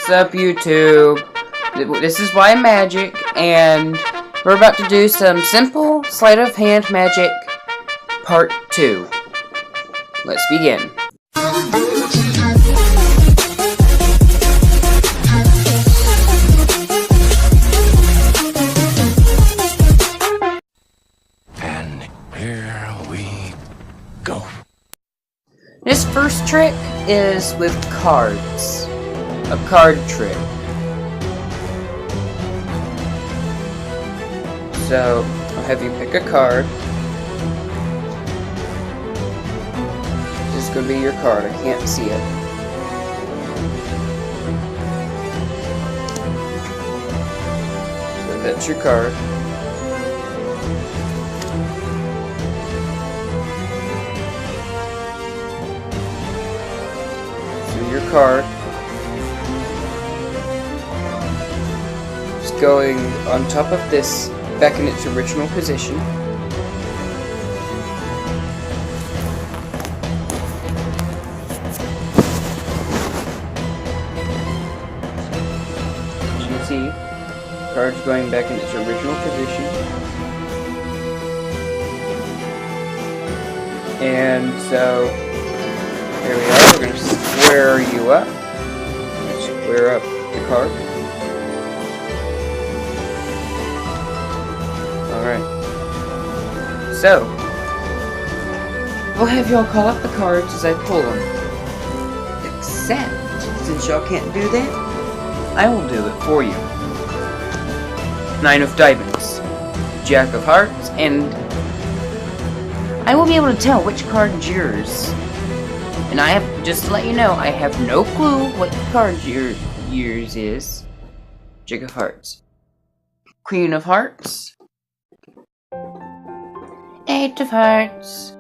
What's up, YouTube? This is Why Magic, and we're about to do some simple sleight of hand magic part 2. Let's begin. And here we go. This first trick is with cards. A card trick. So, I'll have you pick a card. This is going to be your card. I can't see it. So that's your card. So your card is going on top of this, back in its original position. As you can see, the card's going back in its original position. And so, here we are, we're going to square you up. Square up the card. Alright. So, we'll have y'all call up the cards as I pull them. Except, since y'all can't do that, I will do it for you. 9 of diamonds, Jack of hearts, and I will be able to tell which card is yours. And I have, just to let you know, I have no clue what card yours is. Jack of hearts. Queen of hearts. 8 of hearts,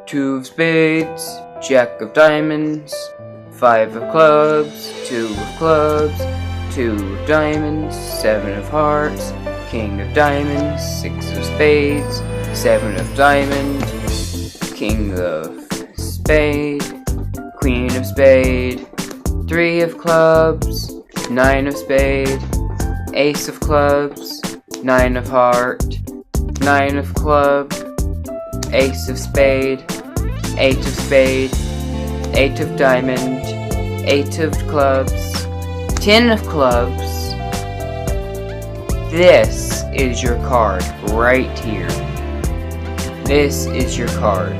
2 of spades, Jack of diamonds, 5 of clubs, 2 of clubs, 2 of diamonds, 7 of hearts, King of diamonds, 6 of spades, 7 of diamonds, King of spade, Queen of spade, 3 of clubs, 9 of spade, Ace of clubs, 9 of heart, 9 of club, Ace of spade, 8 of spade, 8 of diamond, 8 of clubs, 10 of clubs. This is your card right here. This is your card.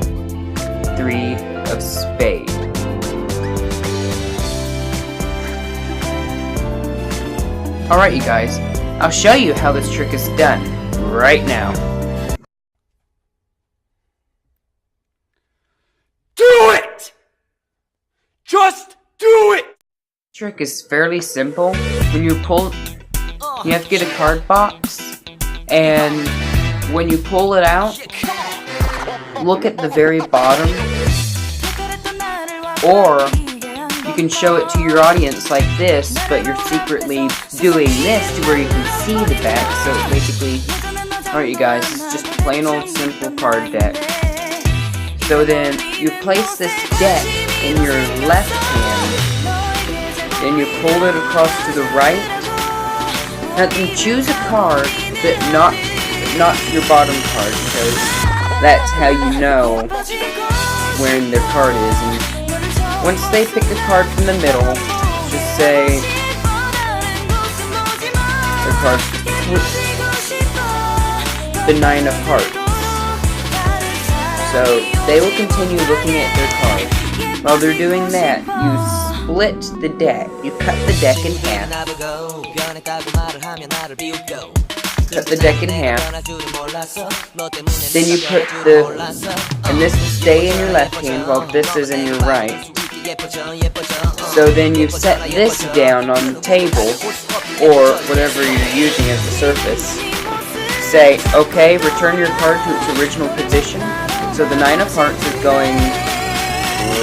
3 of spade. Alright, you guys, I'll show you how this trick is done right now. Do it! Just do it! Trick is fairly simple. When you pull, you have to get a card box, and when you pull it out, look at the very bottom, or you can show it to your audience like this, but you're secretly doing this to where you can see the back. So it's basically, alright you guys, it's just a plain old simple card deck. So then you place this deck in your left hand, then you pull it across to the right. Now then choose a card, but not your bottom card, because that's how you know where their card is. And once they pick a card from the middle, just say their card, the 9 of hearts. So they will continue looking at their card. While they're doing that, you split the deck. You cut the deck in half. Cut the deck in half. Then you put and this will stay in your left hand while this is in your right. So then you set this down on the table, or whatever you're using as the surface. Say, okay, return your card to its original position. So the 9 of hearts is going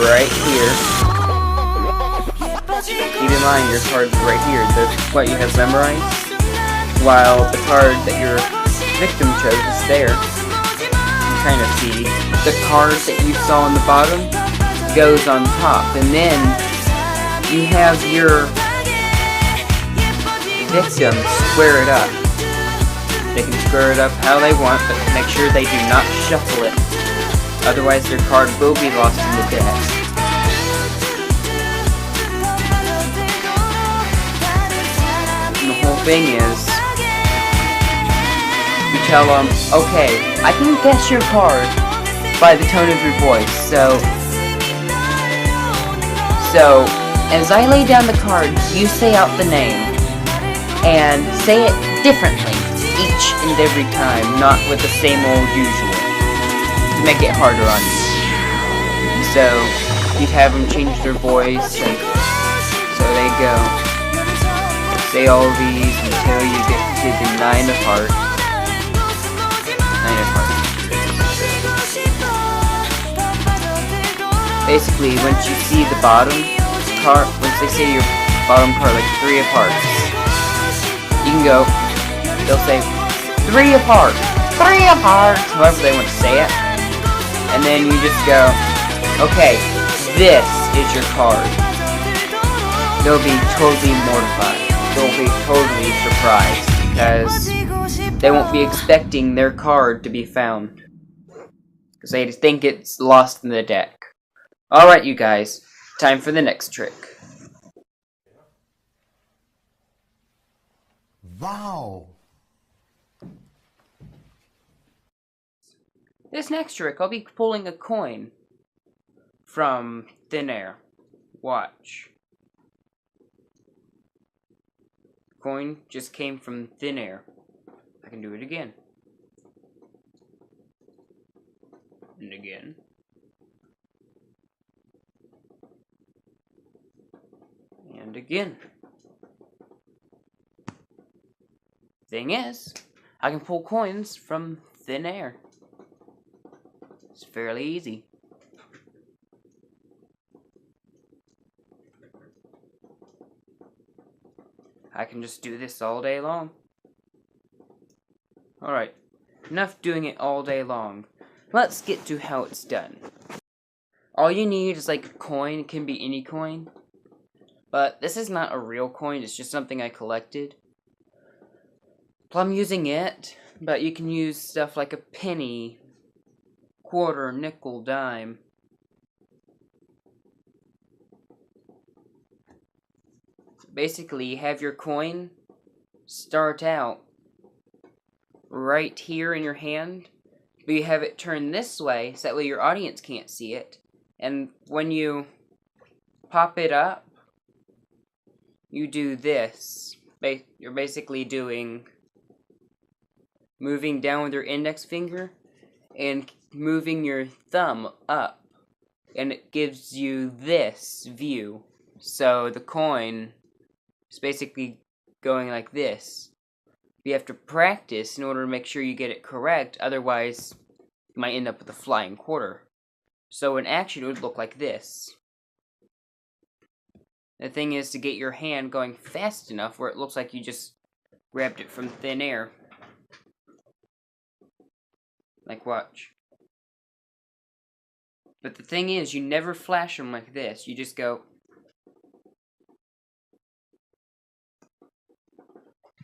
right here. Keep in mind, your card's right here. That's what you have memorized. While the card that your victim chose is there. You kind of see the card that you saw on the bottom goes on top, and then you have your victim square it up. They can square it up how they want, but make sure they do not shuffle it. Otherwise their card will be lost in the deck. And the whole thing is, you tell them, okay, I can guess your card by the tone of your voice, so as I lay down the cards, you say out the name, and say it differently each and every time, not with the same old usual, to make it harder on you. So, you'd have them change their voice, and so they go. Say all these until you get to the 9 of hearts. 9 of hearts. Basically, once you see the bottom card, once they say your bottom card, like 3 of hearts, you can go, they'll say, 3 of hearts, 3 of hearts, however they want to say it, and then you just go, okay, this is your card. They'll be totally mortified. They'll be totally surprised, because they won't be expecting their card to be found, because they think it's lost in the deck. Alright, you guys, time for the next trick. Wow! This next trick, I'll be pulling a coin from thin air. Watch. Coin just came from thin air. I can do it again. And again. And again. Thing is, I can pull coins from thin air. It's fairly easy. I can just do this all day long. Alright, enough doing it all day long. Let's get to how it's done. All you need is like a coin. It can be any coin. But this is not a real coin, it's just something I collected. So I'm using it, but you can use stuff like a penny, quarter, nickel, dime. Basically, you have your coin start out right here in your hand, but you have it turned this way, so that way your audience can't see it. And when you pop it up, you do this. You're basically moving down with your index finger and moving your thumb up, and it gives you this view. So the coin is basically going like this. You have to practice in order to make sure you get it correct, otherwise you might end up with a flying quarter. So in action it would look like this. The thing is to get your hand going fast enough where it looks like you just grabbed it from thin air. Like, watch. But the thing is, you never flash them like this. You just go.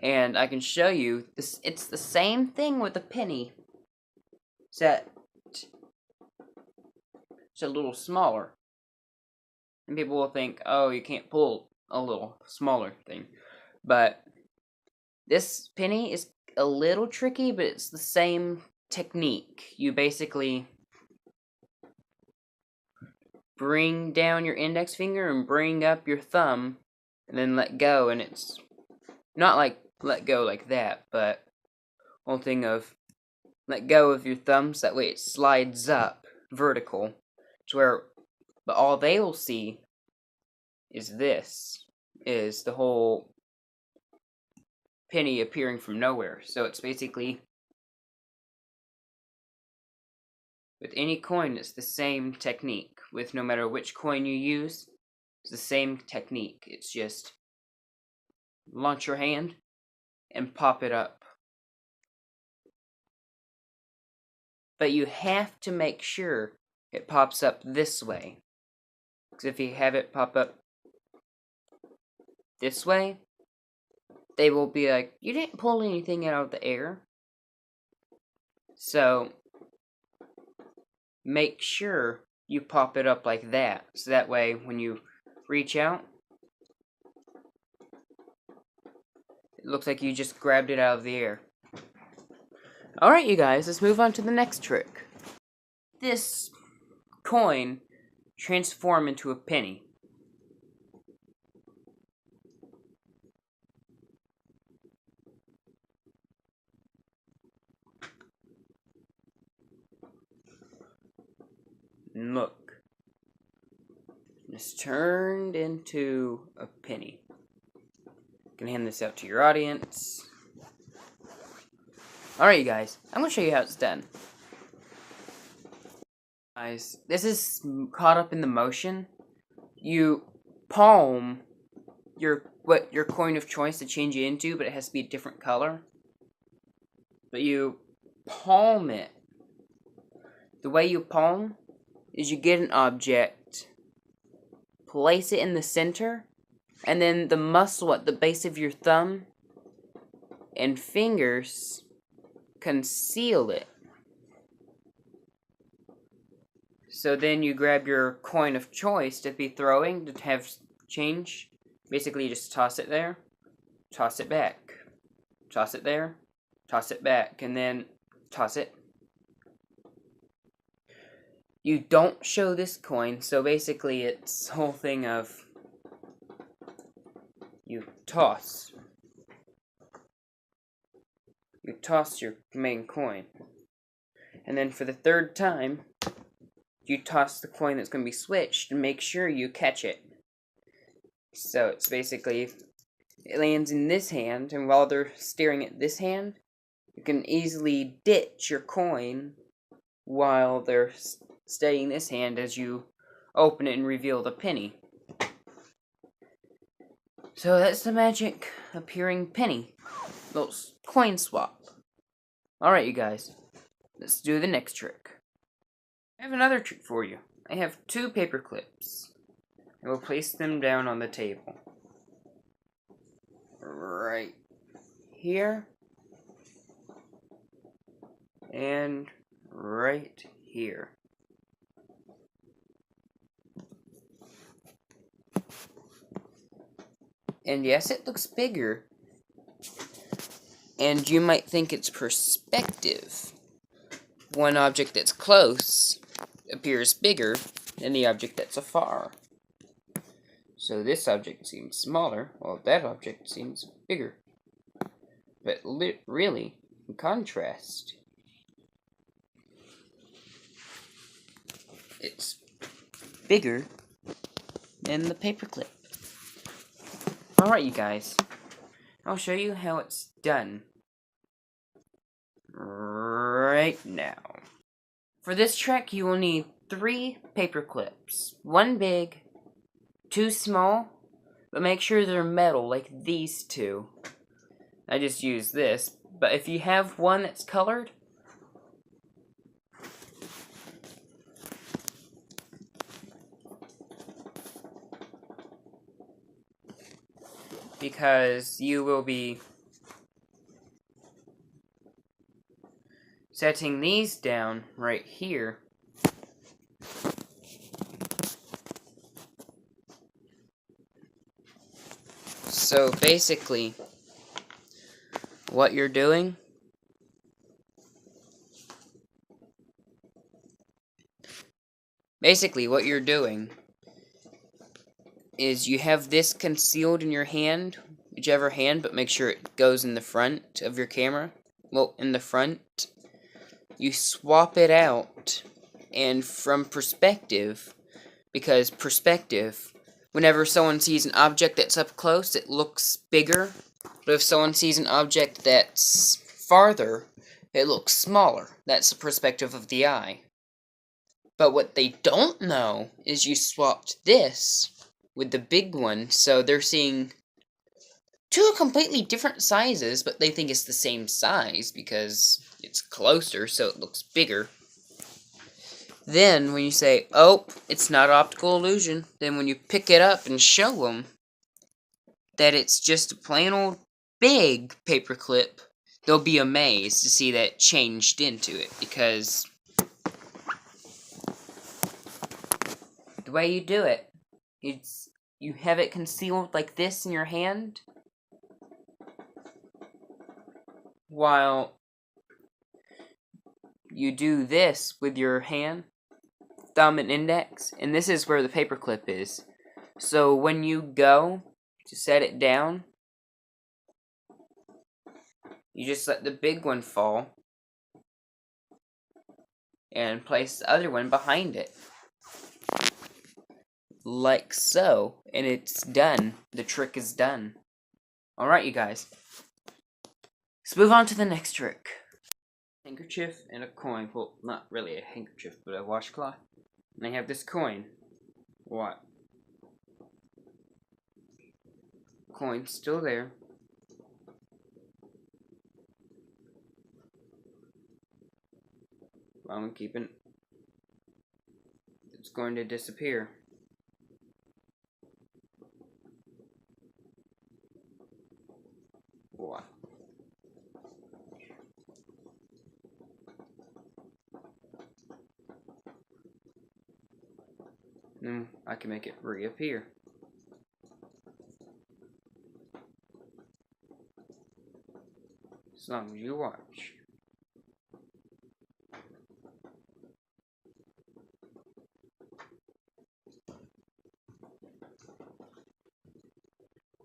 And I can show you, this. It's the same thing with a penny. Except it's a little smaller. And people will think, oh, you can't pull a little smaller thing. But this penny is a little tricky, but it's the same technique. You basically bring down your index finger and bring up your thumb, and then let go, and it's not like let go like that, but whole thing of let go of your thumbs, that way it slides up vertical to where, but all they will see is this, is the whole penny appearing from nowhere. So it's basically, with any coin, it's the same technique. With no matter which coin you use, it's the same technique. It's just launch your hand and pop it up. But you have to make sure it pops up this way. Because if you have it pop up this way, they will be like, you didn't pull anything out of the air. So, make sure you pop it up like that. So that way, when you reach out, it looks like you just grabbed it out of the air. Alright, you guys, let's move on to the next trick. This coin transform into a penny. And look, it's turned into a penny. You can hand this out to your audience. Alright, you guys, I'm going to show you how it's done. Guys, this is caught up in the motion. You palm your coin of choice to change it into, but it has to be a different color. But you palm it. The way you palm is you get an object, place it in the center, and then the muscle at the base of your thumb and fingers conceal it. So then you grab your coin of choice to be throwing to have change. Basically, you just toss it there, toss it back, toss it there, toss it back, and then toss it. You don't show this coin, so basically it's the whole thing of you toss your main coin. And then for the third time, you toss the coin that's going to be switched and make sure you catch it. So it's basically, it lands in this hand, and while they're staring at this hand, you can easily ditch your coin while they're studying this hand as you open it and reveal the penny. So that's the magic appearing penny. Little coin swap. Alright, you guys. Let's do the next trick. I have another trick for you. I have 2 paper clips. I will place them down on the table. Right here. And right here. And yes, it looks bigger. And you might think it's perspective. One object that's close appears bigger than the object that's afar. So this object seems smaller, while that object seems bigger. But really, in contrast, it's bigger than the paperclip. Alright, you guys. I'll show you how it's done right now. For this trick, you will need 3 paper clips. 1 big, 2 small, but make sure they're metal, like these 2. I just use this, but if you have one that's colored, because you will be setting these down right here. So basically, what you're doing is you have this concealed in your hand, whichever hand, but make sure it goes in the front of your camera. Well, in the front. You swap it out, and from perspective, because perspective, whenever someone sees an object that's up close, it looks bigger, but if someone sees an object that's farther, it looks smaller. That's the perspective of the eye. But what they don't know is you swapped this with the big one, so they're seeing 2 completely different sizes, but they think it's the same size because it's closer, so it looks bigger. Then, when you say, oh, it's not optical illusion, then when you pick it up and show them that it's just a plain old big paperclip, they'll be amazed to see that changed into it, because the way you do it, you have it concealed like this in your hand, while you do this with your hand, thumb and index, and this is where the paperclip is. So when you go to set it down, you just let the big one fall and place the other one behind it, like so, and it's done. The trick is done. Alright, you guys, let's move on to the next trick. Handkerchief and a coin. Well, not really a handkerchief, but a washcloth. And I have this coin. What? Coin's still there. I'm keeping. It's going to disappear. What? Then I can make it reappear. As long as you watch.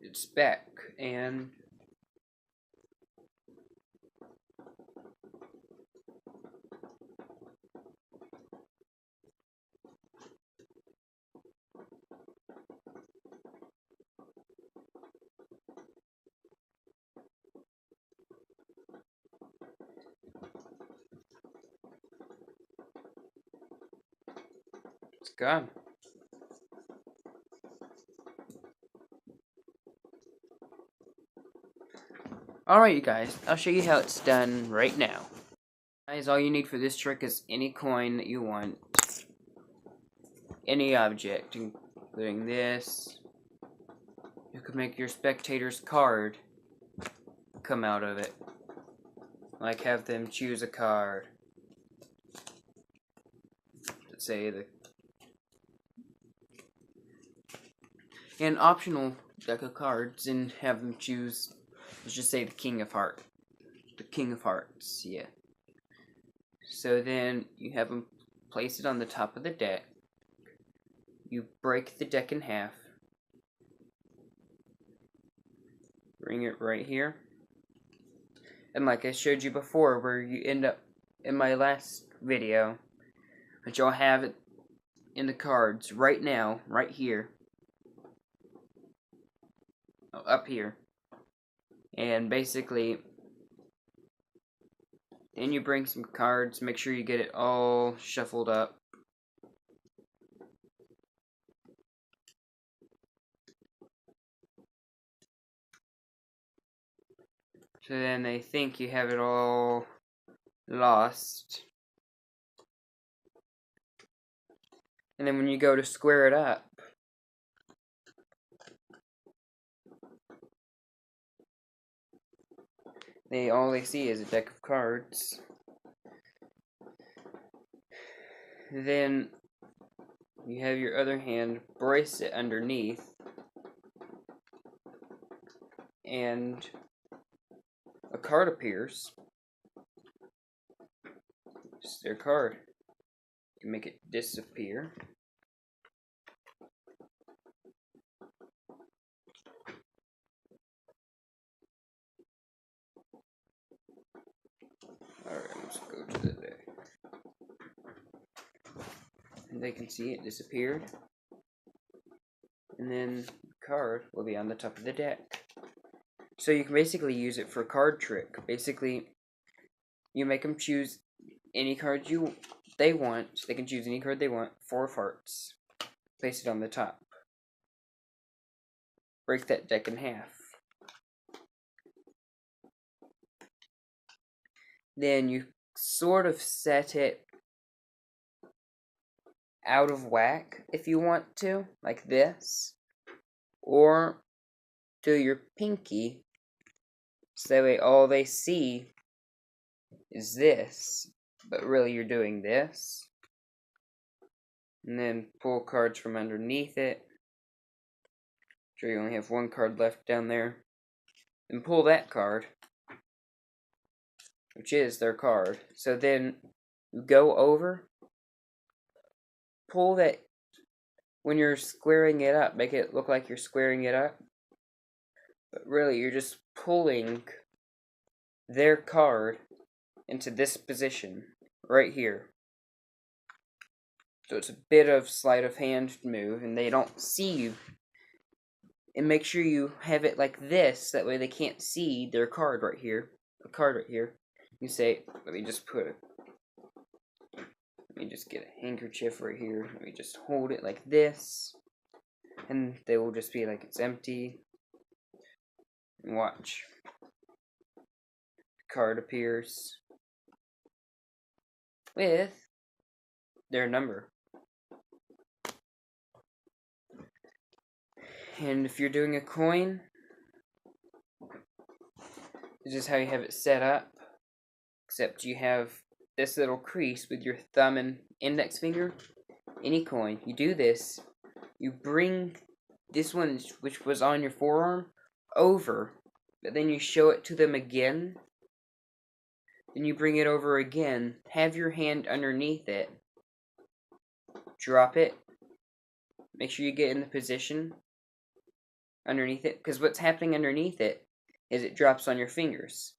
It's back, and it's gone. Alright, you guys, I'll show you how it's done right now. Guys, all you need for this trick is any coin that you want, any object, including this. You could make your spectator's card come out of it. Like, have them choose a card. Let's say an optional deck of cards, and have them choose, let's just say, the King of Hearts. The King of Hearts, yeah. So then you have them place it on the top of the deck. You break the deck in half. Bring it right here. And like I showed you before, where you end up in my last video, but you'll have it in the cards right now, right here. Up here. And basically, then you bring some cards, make sure you get it all shuffled up. So then they think you have it all lost. And then when you go to square it up, all they see is a deck of cards. Then you have your other hand brace it underneath, and a card appears. It's their card. You can make it disappear. Alright, let's go to the deck. And they can see it disappeared. And then the card will be on the top of the deck. So you can basically use it for a card trick. Basically, you make them choose any card they want. They can choose any card they want. 4 of hearts. Place it on the top. Break that deck in half. Then you sort of set it out of whack if you want to, like this. Or do your pinky So that way all they see is this. But really you're doing this. And then pull cards from underneath it. Sure you only have one card left down there. And pull that card, which is their card. So then you go over, pull that, when you're squaring it up, make it look like you're squaring it up. But really you're just pulling their card into this position, right here. So it's a bit of sleight of hand move, and they don't see you. And make sure you have it like this, that way they can't see their card right here. A card right here. You say, let me just get a handkerchief right here. Let me just hold it like this. And they will just be like it's empty. And watch. The card appears with their number. And if you're doing a coin, this is how you have it set up. Except you have this little crease with your thumb and index finger. Any coin, you do this. You bring this one, which was on your forearm, over. But then you show it to them again. Then you bring it over again. Have your hand underneath it. Drop it. Make sure you get in the position underneath it, because what's happening underneath it is it drops on your fingers.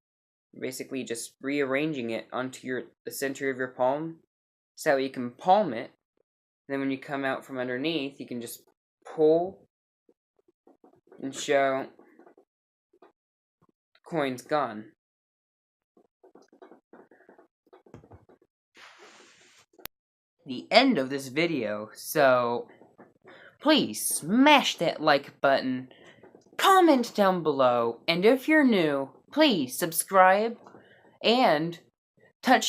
You're basically just rearranging it onto the center of your palm, so you can palm it. And then when you come out from underneath, you can just pull and show the coin's gone. The end of this video, so please smash that like button, comment down below, and if you're new, please subscribe and tap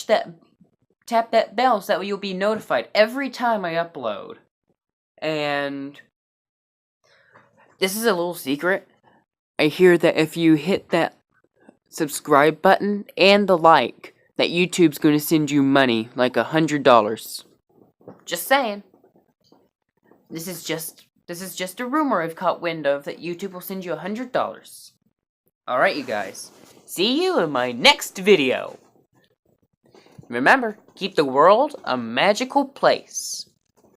that bell so that you'll be notified every time I upload. And this is a little secret. I hear that if you hit that subscribe button and the like, that YouTube's going to send you money, like $100. Just saying. This is just a rumor I've caught wind of, that YouTube will send you $100. Alright, you guys. See you in my next video. Remember, keep the world a magical place.